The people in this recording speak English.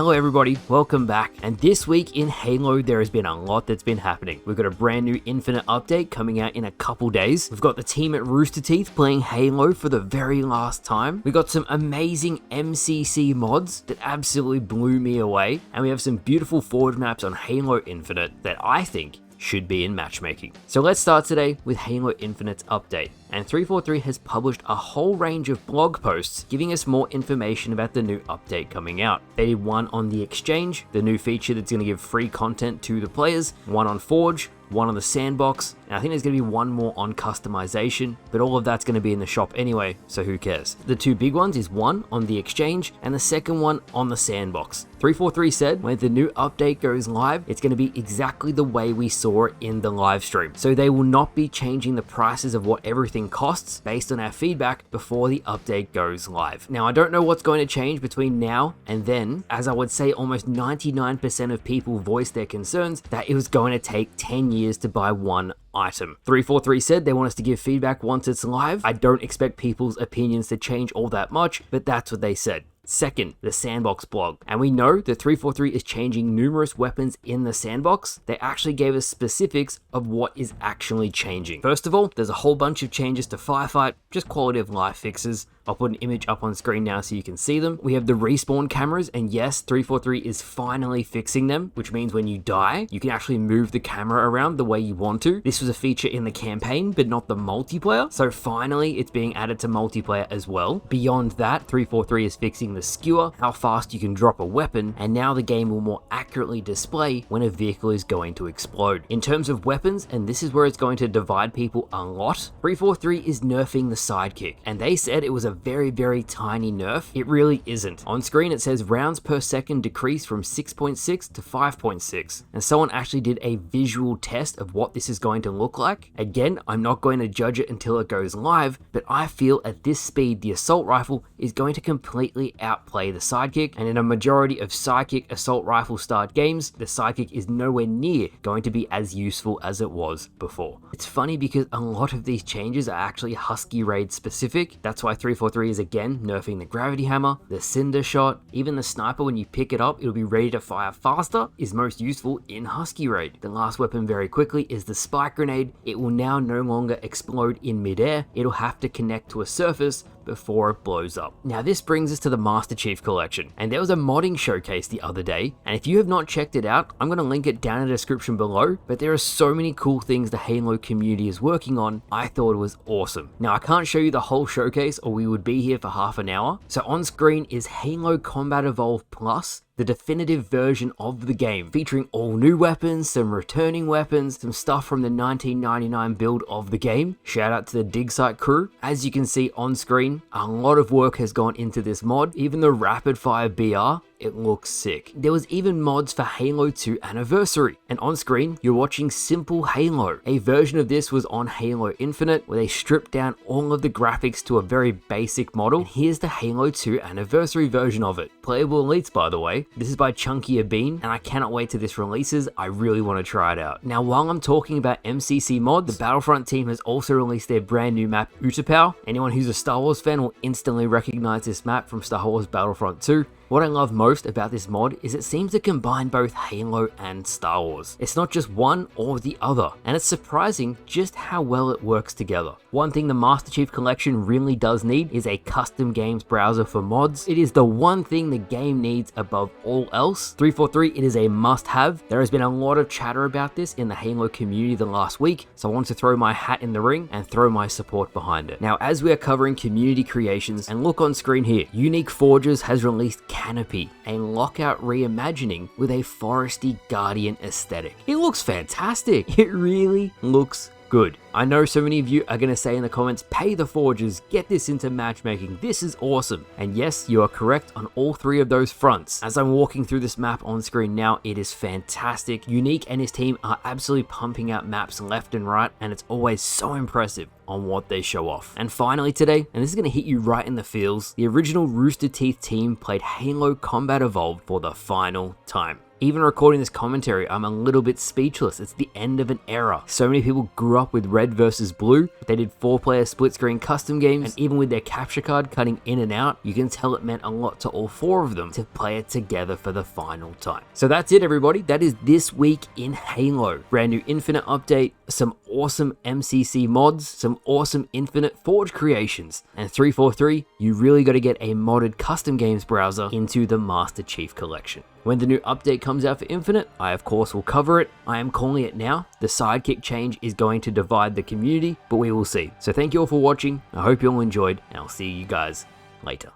Hello everybody, welcome back, and this week in Halo there has been a lot that's been happening. We've got a brand new Infinite update coming out in a couple days. We've got the team at Rooster Teeth playing Halo for the very last time. We got some amazing MCC mods that absolutely blew me away, and we have some beautiful forge maps on Halo Infinite that I think should be in matchmaking. So let's start today with Halo Infinite's update. And 343 has published a whole range of blog posts giving us more information about the new update coming out. They did one on the Exchange, the new feature that's going to give free content to the players, one on Forge, one on the sandbox, and I think there's going to be one more on customization, but all of that's going to be in the shop anyway, so who cares. The two big ones is one on the Exchange and the second one on the sandbox. 343 said when the new update goes live, it's going to be exactly the way we saw it in the live stream. So they will not be changing the prices of what everything costs based on our feedback before the update goes live. Now, I don't know what's going to change between now and then, as I would say almost 99% of people voiced their concerns that it was going to take 10 years to buy one item. 343 said they want us to give feedback once it's live. I don't expect people's opinions to change all that much, but that's what they said. Second, the sandbox blog. And we know that 343 is changing numerous weapons in the sandbox. They actually gave us specifics of what is actually changing. First of all, there's a whole bunch of changes to Firefight, just quality of life fixes. I'll put an image up on screen now so you can see them. We have the respawn cameras, and yes, 343 is finally fixing them, which means when you die, you can actually move the camera around the way you want to. This was a feature in the campaign, but not the multiplayer. So finally, it's being added to multiplayer as well. Beyond that, 343 is fixing the skewer, how fast you can drop a weapon, and now the game will more accurately display when a vehicle is going to explode. In terms of weapons, and this is where it's going to divide people a lot, 343 is nerfing the sidekick, and they said it was a very tiny nerf. It really isn't. On screen it says rounds per second decrease from 6.6 to 5.6, and someone actually did a visual test of what this is going to look like. Again, I'm not going to judge it until it goes live, but I feel at this speed the assault rifle is going to completely outplay the sidekick, and in a majority of sidekick assault rifle start games, the sidekick is nowhere near going to be as useful as it was before. It's funny because a lot of these changes are actually Husky Raid specific. That's why 343 is again nerfing the gravity hammer, the cinder shot, even the sniper. When you pick it up, it'll be ready to fire faster, is most useful in Husky Raid. The last weapon very quickly is the spike grenade. It will now no longer explode in midair. It'll have to connect to a surface before it blows up. Now this brings us to the Master Chief Collection, and there was a modding showcase the other day, and if you have not checked it out, I'm going to link it down in the description below, but there are so many cool things the Halo community is working on. I thought it was awesome. Now I can't show you the whole showcase or we would be here for half an hour, so on screen is Halo Combat Evolved Plus, the definitive version of the game, featuring all new weapons, some returning weapons, some stuff from the 1999 build of the game. Shout out to the dig site crew. As you can see on screen, a lot of work has gone into this mod. Even the rapid fire BR, it looks sick. There was even mods for Halo 2 Anniversary, and on screen you're watching Simple Halo. A version of this was on Halo Infinite where they stripped down all of the graphics to a very basic model, and here's the Halo 2 Anniversary version of it. Playable elites, by the way. This is by Chunky Bean, and I cannot wait till this releases. I really want to try it out. Now while I'm talking about MCC mod, the Battlefront team has also released their brand new map Utapau. Anyone who's a Star Wars fan will instantly recognize this map from Star Wars Battlefront 2. What I love most about this mod is it seems to combine both Halo and Star Wars. It's not just one or the other, and it's surprising just how well it works together. One thing the Master Chief Collection really does need is a custom games browser for mods. It is the one thing the game needs above all else. 343, it is a must-have. There has been a lot of chatter about this in the Halo community the last week, so I wanted to throw my hat in the ring and throw my support behind it. Now, as we are covering community creations, and look on screen here, Unique Forges has released Canopy, a lockout reimagining with a foresty guardian aesthetic. It looks fantastic. It really looks good. I know so many of you are going to say in the comments, pay the forges, get this into matchmaking, this is awesome. And yes, you are correct on all three of those fronts. As I'm walking through this map on screen now, it is fantastic. Unique and his team are absolutely pumping out maps left and right, and it's always so impressive on what they show off. And finally today, and this is going to hit you right in the feels, the original Rooster Teeth team played Halo Combat Evolved for the final time. Even recording this commentary, I'm a little bit speechless. It's the end of an era. So many people grew up with red versus blue. They did 4-player split screen custom games, and even with their capture card cutting in and out, you can tell it meant a lot to all 4 of them to play it together for the final time. So that's it, everybody. That is this week in Halo. Brand new Infinite update, some awesome MCC mods, some awesome Infinite Forge creations, and 343, you really got to get a modded custom games browser into the Master Chief Collection. When the new update comes out for Infinite, I of course will cover it. I am calling it now. The sidekick change is going to divide the community, but we will see. So thank you all for watching. I hope you all enjoyed, and I'll see you guys later.